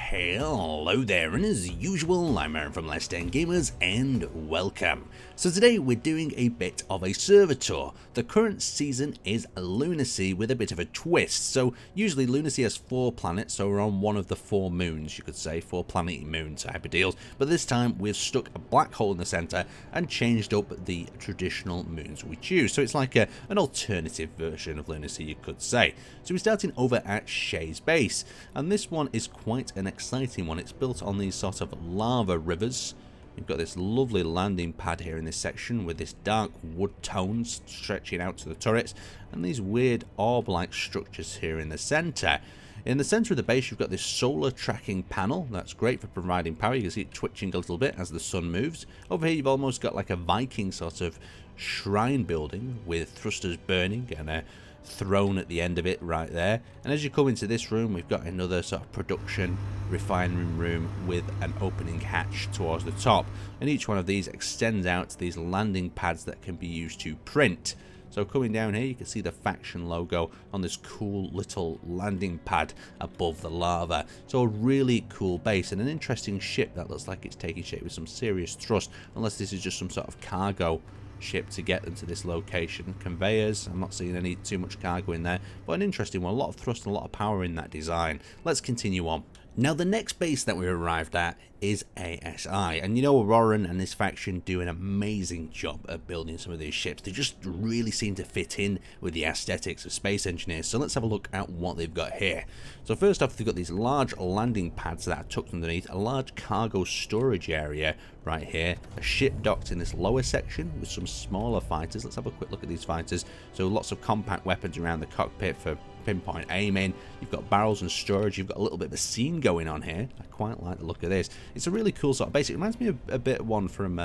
Hello there, and as usual, I'm Aaron from Less Den Gamers, and welcome. So today we're doing a bit of a server tour. The current season is Lunacy with a bit of a twist. So usually Lunacy has 4 planets, so we're on one of the 4 moons, you could say, 4 planety moon type of deals. But this time we've stuck a black hole in the center and changed up the traditional moons we choose. So it's like an alternative version of Lunacy, you could say. So we're starting over at Shay's base, and this one is quite an exciting one. It's built on these sort of lava rivers. You've got this lovely landing pad here in this section with this dark wood tones stretching out to the turrets and these weird orb-like structures here in the center. In the center of the base you've got this solar tracking panel. That's great for providing power. You can see it twitching a little bit as the sun moves. Over here you've almost got like a Viking sort of shrine building with thrusters burning and a throne at the end of it right there. And as you come into this room we've got another sort of production refinery room with an opening hatch towards the top, and each one of these extends out to these landing pads that can be used to print. So coming down here you can see the faction logo on this cool little landing pad above the lava. So a really cool base and an interesting ship that looks like it's taking shape with some serious thrust, unless this is just some sort of cargo ship to get them to this location. Conveyors, I'm not seeing any too much cargo in there, but an interesting one. A lot of thrust and a lot of power in that design. Let's continue on. Now the next base that we arrived at is ASI, and you know Auroran and his faction do an amazing job at building some of these ships. They just really seem to fit in with the aesthetics of Space Engineers, so let's have a look at what they've got here. So first off, they've got these large landing pads that are tucked underneath, a large cargo storage area right here, a ship docked in this lower section with some smaller fighters. Let's have a quick look at these fighters. So lots of compact weapons around the cockpit for pinpoint aiming. You've got barrels and storage. You've got a little bit of a scene going on here. I quite like the look of this. It's a really cool sort of base. It reminds me of a bit of one from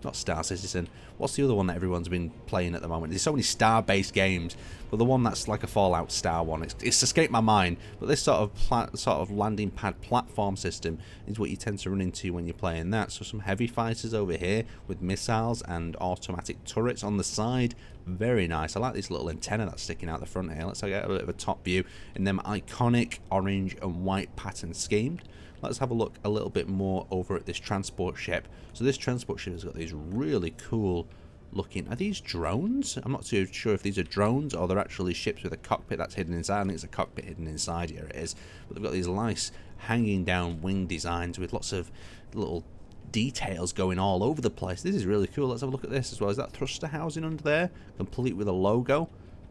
not Star Citizen. What's the other one that everyone's been playing at the moment? There's so many star-based games, but the one that's like a Fallout Star one, it's escaped my mind. But this sort of landing pad platform system is what you tend to run into when you're playing that. So some heavy fighters over here with missiles and automatic turrets on the side. Very nice. I like this little antenna that's sticking out the front here. Let's get a bit of a top view in them iconic orange and white pattern schemed. Let's have a look a little bit more over at this transport ship. So this transport ship has got these really cool looking, are these drones? I'm not too sure if these are drones or they're actually ships with a cockpit that's hidden inside. I think it's a cockpit hidden inside, here it is. But they've got these nice hanging down wing designs with lots of little details going all over the place. This is really cool. Let's have a look at this as well. Is that thruster housing under there, complete with a logo?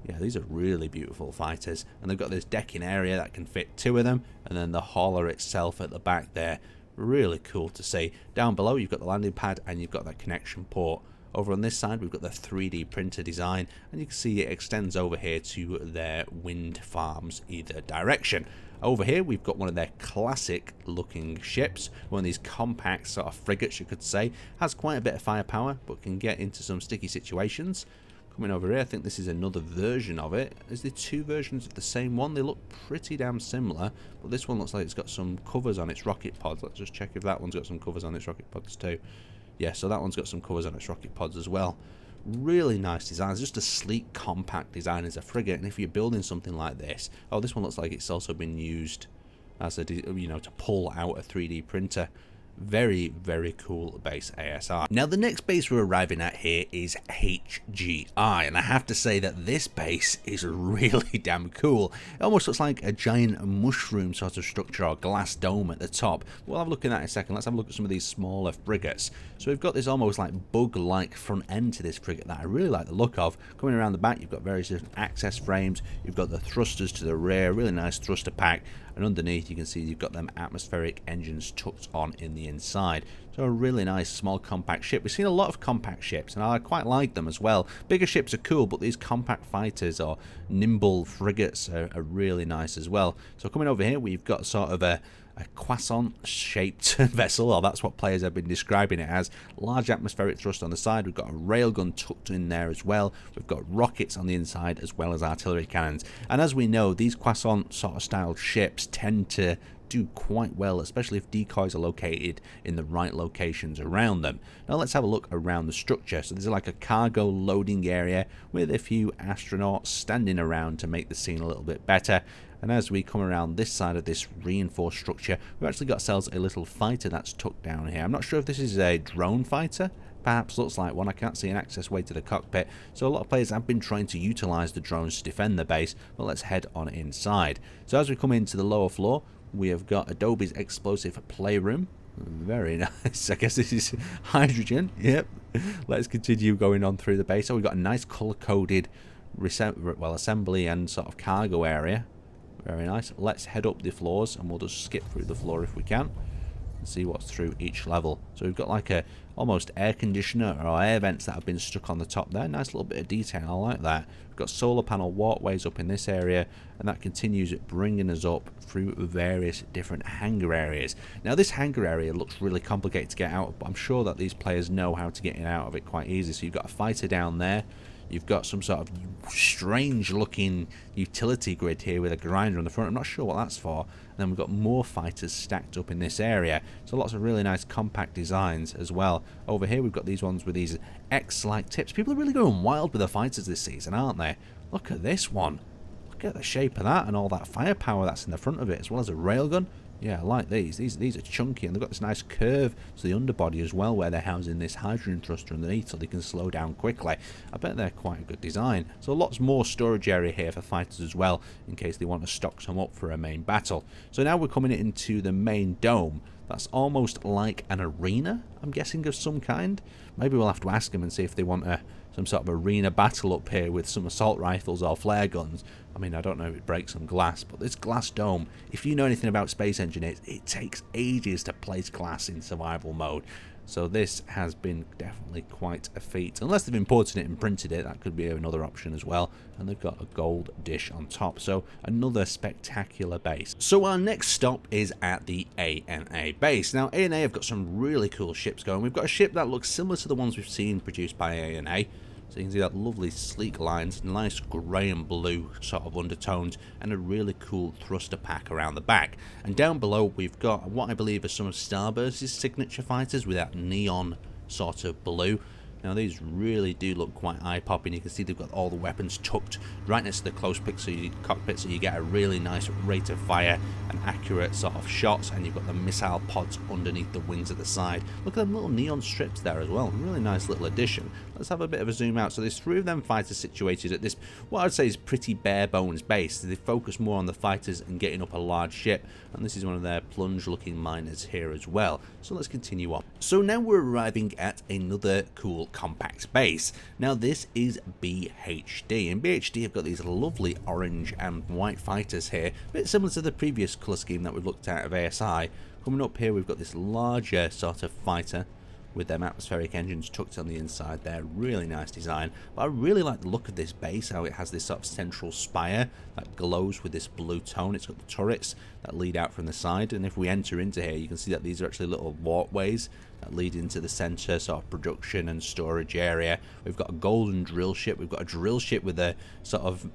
Yeah, these are really beautiful fighters, and they've got this decking area that can fit 2 of them, and then the hauler itself at the back there. Really cool to see. Down below you've got the landing pad and you've got that connection port. Over on this side we've got the 3D printer design, and you can see it extends over here to their wind farms either direction. Over here we've got one of their classic looking ships, one of these compact sort of frigates you could say. Has quite a bit of firepower but can get into some sticky situations. Coming over here, I think this is another version of it. Is there 2 versions of the same one? They look pretty damn similar, but this one looks like it's got some covers on its rocket pods. Let's just check if that one's got some covers on its rocket pods too. Yeah, so that one's got some covers on its rocket pods as well. Really nice design. It's just a sleek, compact design as a frigate, and if you're building something like this, oh, this one looks like it's also been used as a, to pull out a 3D printer. Very, very cool base ASI. Now the next base we're arriving at here is HGI, and I have to say that this base is really damn cool. It almost looks like a giant mushroom sort of structure or glass dome at the top. We'll have a look at that in a second. Let's have a look at some of these smaller frigates. So we've got this almost like bug-like front end to this frigate that I really like the look of. Coming around the back you've got various different access frames. You've got the thrusters to the rear, really nice thruster pack. And underneath you can see you've got them atmospheric engines tucked on in the inside. So a really nice small compact ship. We've seen a lot of compact ships and I quite like them as well. Bigger ships are cool, but these compact fighters or nimble frigates are really nice as well. So coming over here we've got sort of a croissant-shaped vessel, or that's what players have been describing it as. Large atmospheric thrust on the side. We've got a railgun tucked in there as well. We've got rockets on the inside as well as artillery cannons. And as we know, these croissant sort of styled ships tend to do quite well, especially if decoys are located in the right locations around them. Now let's have a look around the structure. So there's like a cargo loading area with a few astronauts standing around to make the scene a little bit better. And as we come around this side of this reinforced structure, we've actually got ourselves a little fighter that's tucked down here. I'm not sure if this is a drone fighter. Perhaps looks like one. I can't see an access way to the cockpit, so a lot of players have been trying to utilize the drones to defend the base, but let's head on inside. So as we come into the lower floor, we have got Adobe's explosive playroom. Very nice. I guess this is hydrogen. Yep. Let's continue going on through the base. So we've got a nice color-coded assembly and sort of cargo area. Very nice. Let's head up the floors, and we'll just skip through the floor if we can and see what's through each level. So we've got like a almost air conditioner or air vents that have been stuck on the top there. Nice little bit of detail. I like that. We've got solar panel walkways up in this area, and that continues bringing us up through various different hangar areas. Now this hangar area looks really complicated to get out of, but I'm sure that these players know how to get in and out of it quite easy. So you've got a fighter down there. You've got some sort of strange looking utility grid here with a grinder on the front. I'm not sure what that's for. And then we've got more fighters stacked up in this area. So lots of really nice compact designs as well. Over here we've got these ones with these X-like tips. People are really going wild with the fighters this season, aren't they? Look at this one. Look at the shape of that and all that firepower that's in the front of it, as well as a railgun. Yeah, I like these. These are chunky, and they've got this nice curve to the underbody as well, where they're housing this hydrogen thruster underneath so they can slow down quickly. I bet they're quite a good design. So lots more storage area here for fighters as well, in case they want to stock some up for a main battle. So now we're coming into the main dome. That's almost like an arena, I'm guessing, of some kind. Maybe we'll have to ask them and see if they want some sort of arena battle up here with some assault rifles or flare guns. I mean, I don't know if it breaks some glass, but this glass dome, if you know anything about Space Engineers, it takes ages to place glass in survival mode. So this has been definitely quite a feat. Unless they've imported it and printed it, that could be another option as well. And they've got a gold dish on top. So another spectacular base. So our next stop is at the ANA base. Now ANA have got some really cool ships going. We've got a ship that looks similar to the ones we've seen produced by ANA. So you can see that lovely sleek lines, nice grey and blue sort of undertones, and a really cool thruster pack around the back. And down below we've got what I believe are some of Starburst's signature fighters with that neon sort of blue. Now these really do look quite eye-popping. You can see they've got all the weapons tucked right next to the close cockpit, so you get a really nice rate of fire and accurate sort of shots, and you've got the missile pods underneath the wings at the side. Look at them little neon strips there as well. Really nice little addition. Let's have a bit of a zoom out. So there's 3 of them fighters situated at this, what I'd say is pretty bare bones base. They focus more on the fighters and getting up a large ship, and this is one of their plunge looking miners here as well. So let's continue on. So now we're arriving at another cool compact base. Now this is BHD, and BHD have got these lovely orange and white fighters here, a bit similar to the previous colour scheme that we've looked at of ASI. Coming up here we've got this larger sort of fighter with them atmospheric engines tucked on the inside there. Really nice design, but I really like the look of this base, how it has this sort of central spire that glows with this blue tone. It's got the turrets that lead out from the side, and if we enter into here you can see that these are actually little walkways that lead into the center sort of production and storage area. We've got a golden drill ship. We've got a drill ship with a sort of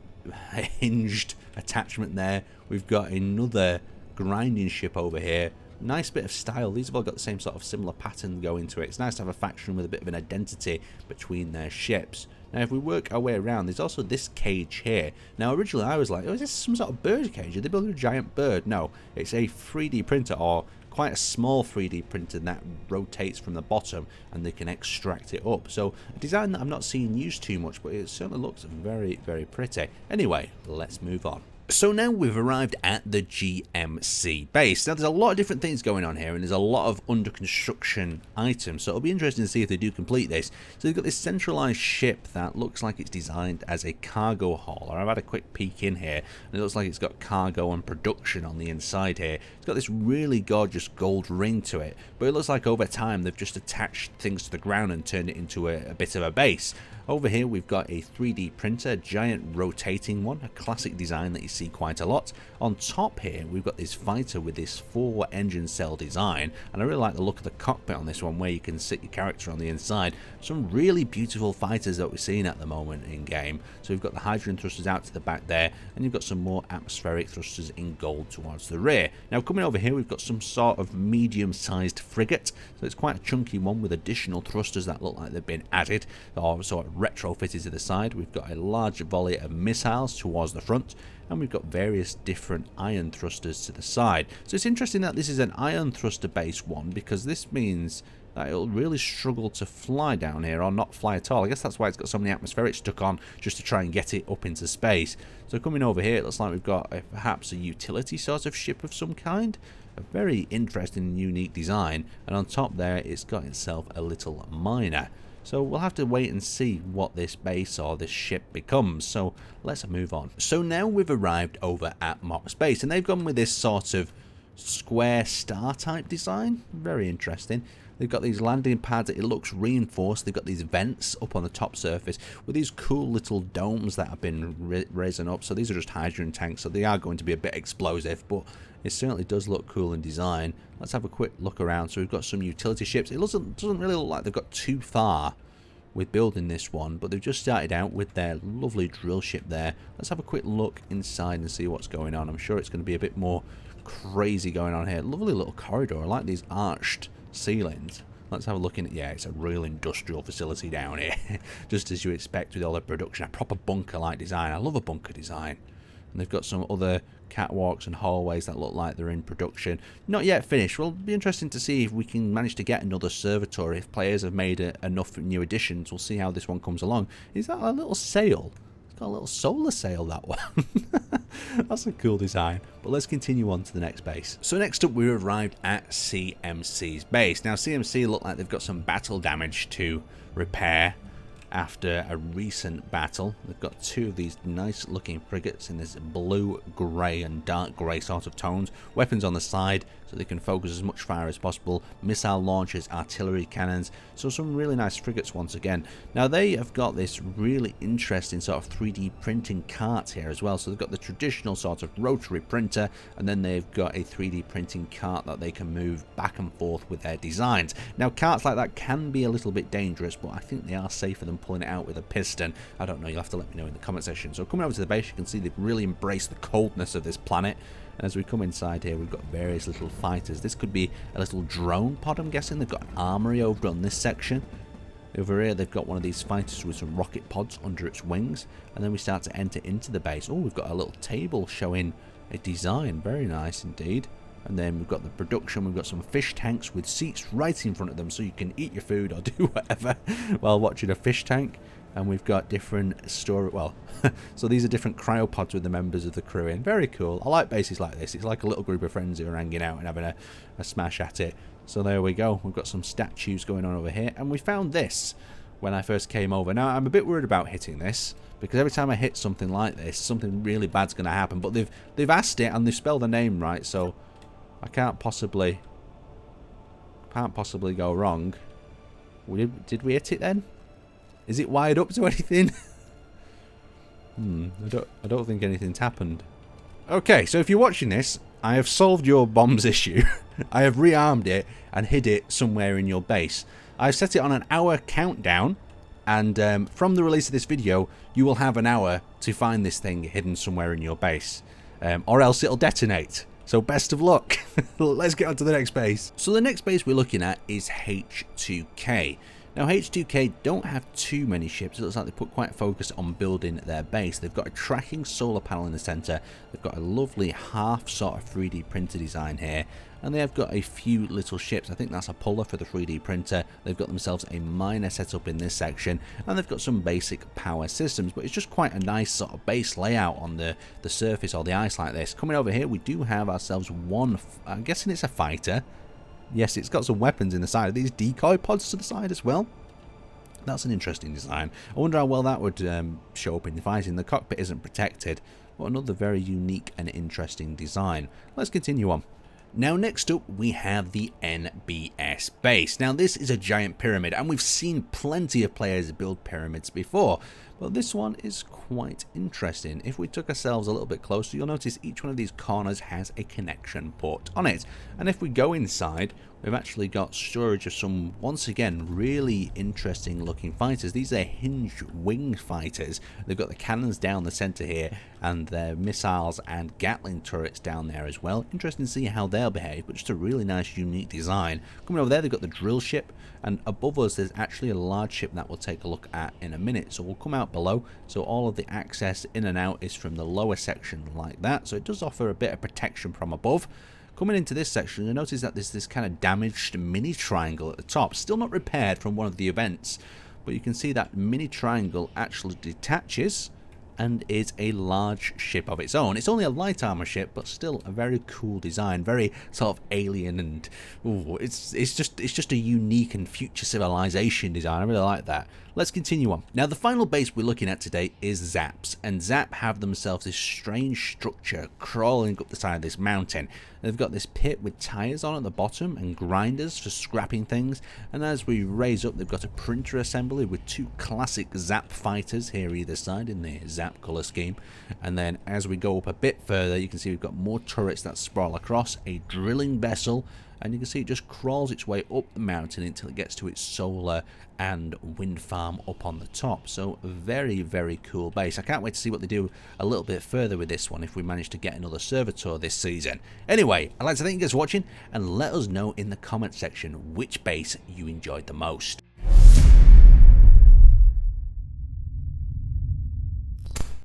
hinged attachment there. We've got another grinding ship over here. Nice bit of style. These have all got the same sort of similar pattern going to it. It's nice to have a faction with a bit of an identity between their ships. Now if we work our way around, there's also this cage here. Now originally I was like, oh, is this some sort of bird cage? Are they building a giant bird? No, it's a 3D printer, or quite a small 3D printer that rotates from the bottom and they can extract it up. So a design that I'm not seeing used too much, but it certainly looks very, very pretty. Anyway, let's move on. So now we've arrived at the GMC base. Now there's a lot of different things going on here, and there's a lot of under construction items, so it'll be interesting to see if they do complete this. So they've got this centralized ship that looks like it's designed as a cargo hauler. I've had a quick peek in here, and it looks like it's got cargo and production on the inside here. It's got this really gorgeous gold ring to it, but it looks like over time they've just attached things to the ground and turned it into a bit of a base. Over here we've got a 3D printer, a giant rotating one, a classic design that you see quite a lot. On top here we've got this fighter with this 4 engine cell design, and I really like the look of the cockpit on this one where you can sit your character on the inside. Some really beautiful fighters that we're seeing at the moment in game. So we've got the hydrogen thrusters out to the back there, and you've got some more atmospheric thrusters in gold towards the rear. Now coming over here we've got some sort of medium-sized frigate, so it's quite a chunky one with additional thrusters that look like they've been added or sort of retrofitted to the side. We've got a large volley of missiles towards the front, and we've got various different ion thrusters to the side. So it's interesting that this is an ion thruster based one, because this means that it'll really struggle to fly down here, or not fly at all. I guess that's why it's got so many atmospheric stuck on, just to try and get it up into space. So coming over here, it looks like we've got perhaps a utility sort of ship of some kind. A very interesting and unique design, and on top there it's got itself a little miner. So we'll have to wait and see what this base or this ship becomes. So let's move on. So now we've arrived over at Mock Space, and they've gone with this sort of square star type design. Very interesting. They've got these landing pads. It looks reinforced. They've got these vents up on the top surface with these cool little domes that have been raising up. So these are just hydrogen tanks, so they are going to be a bit explosive, but it certainly does look cool in design. Let's have a quick look around. So we've got some utility ships. It doesn't really look like they've got too far with building this one, but they've just started out with their lovely drill ship there. Let's have a quick look inside and see what's going on. I'm sure it's going to be a bit more crazy going on here. Lovely little corridor. I like these arched ceilings. Let's have a look in it. Yeah, it's a real industrial facility down here. Just as you expect with all the production. A proper bunker-like design. I love a bunker design. And they've got some other catwalks and hallways that look like they're in production. Not yet finished. Well, it'll be interesting to see if we can manage to get another servitor. If players have made enough new additions, we'll see how this one comes along. Is that a little sail? It's got a little solar sail, that one. That's a cool design. But let's continue on to the next base. So next up, we arrived at CMC's base. Now, CMC look like they've got some battle damage to repair after a recent battle. They've got 2 of these nice looking frigates in this blue, grey and dark grey sort of tones. Weapons on the side so they can focus as much fire as possible. Missile launchers, artillery cannons. So some really nice frigates once again. Now they have got this really interesting sort of 3D printing cart here as well. So they've got the traditional sort of rotary printer, and then they've got a 3D printing cart that they can move back and forth with their designs. Now carts like that can be a little bit dangerous, but I think they are safer than pulling it out with a piston. I don't know, you'll have to let me know in the comment section. So coming over to the base, you can see they've really embraced the coldness of this planet. And as we come inside here, we've got various little fighters. This could be a little drone pod, I'm guessing. They've got an armory over on this section. Over here, they've got one of these fighters with some rocket pods under its wings. And then we start to enter into the base. Oh, we've got a little table showing a design. Very nice indeed. And then we've got the production. We've got some fish tanks with seats right in front of them, so you can eat your food or do whatever while watching a fish tank. And we've got different so these are different cryopods with the members of the crew in. Very cool. I like bases like this. It's like a little group of friends who are hanging out and having a smash at it. So there we go. We've got some statues going on over here. And we found this when I first came over. Now, I'm a bit worried about hitting this, because every time I hit something like this, something really bad's going to happen. But they've asked it, and they've spelled the name right, so I can't possibly go wrong. Did we hit it then? Is it wired up to anything? I don't think anything's happened. Okay, so if you're watching this, I have solved your bombs issue. I have rearmed it and hid it somewhere in your base. I've set it on an hour countdown, and from the release of this video, you will have an hour to find this thing hidden somewhere in your base, or else it'll detonate. So best of luck. Let's get on to the next base. So the next base we're looking at is H2K. Now H2K don't have too many ships. It looks like they put quite a focus on building their base. They've got a tracking solar panel in the centre. They've got a lovely half sort of 3D printer design here. And they have got a few little ships. I think that's a puller for the 3D printer. They've got themselves a miner set up in this section. And they've got some basic power systems. But it's just quite a nice sort of base layout on the surface or the ice like this. Coming over here, we do have ourselves one, I'm guessing it's a fighter. Yes, it's got some weapons in the side. Are these decoy pods to the side as well? That's an interesting design. I wonder how well that would show up in the fighting. The cockpit isn't protected, but another very unique and interesting design. Let's continue on. Now next up we have the NBS base. Now this is a giant pyramid and we've seen plenty of players build pyramids before, but this one is quite interesting. If we took ourselves a little bit closer, you'll notice each one of these corners has a connection port on it, and if we go inside, we've actually got storage of some, once again, really interesting looking fighters. These are hinged wing fighters. They've got the cannons down the center here and their missiles and Gatling turrets down there as well. Interesting to see how they'll behave, but just a really nice unique design. Coming over there, they've got the drill ship, and above us there's actually a large ship that we'll take a look at in a minute. So we'll come out below, so all of the access in and out is from the lower section like that, so it does offer a bit of protection from above. Coming into this section, you'll notice that there's this kind of damaged mini triangle at the top, still not repaired from one of the events, but you can see that mini triangle actually detaches and is a large ship of its own. It's only a light armor ship, but still a very cool design, very sort of alien, and ooh, it's just a unique and future civilization design. I really like that. Let's continue on. Now the final base we're looking at today is Zaps, and Zap have themselves this strange structure crawling up the side of this mountain. They've got this pit with tires on at the bottom and grinders for scrapping things, and as we raise up they've got a printer assembly with two classic Zap fighters here either side in the Zap colour scheme, and then as we go up a bit further you can see we've got more turrets that sprawl across, a drilling vessel, and you can see it just crawls its way up the mountain until it gets to its solar and wind farm up on the top. So very, very cool base. I can't wait to see what they do a little bit further with this one if we manage to get another servitor this season. Anyway, I'd like to thank you guys for watching, and let us know in the comment section which base you enjoyed the most.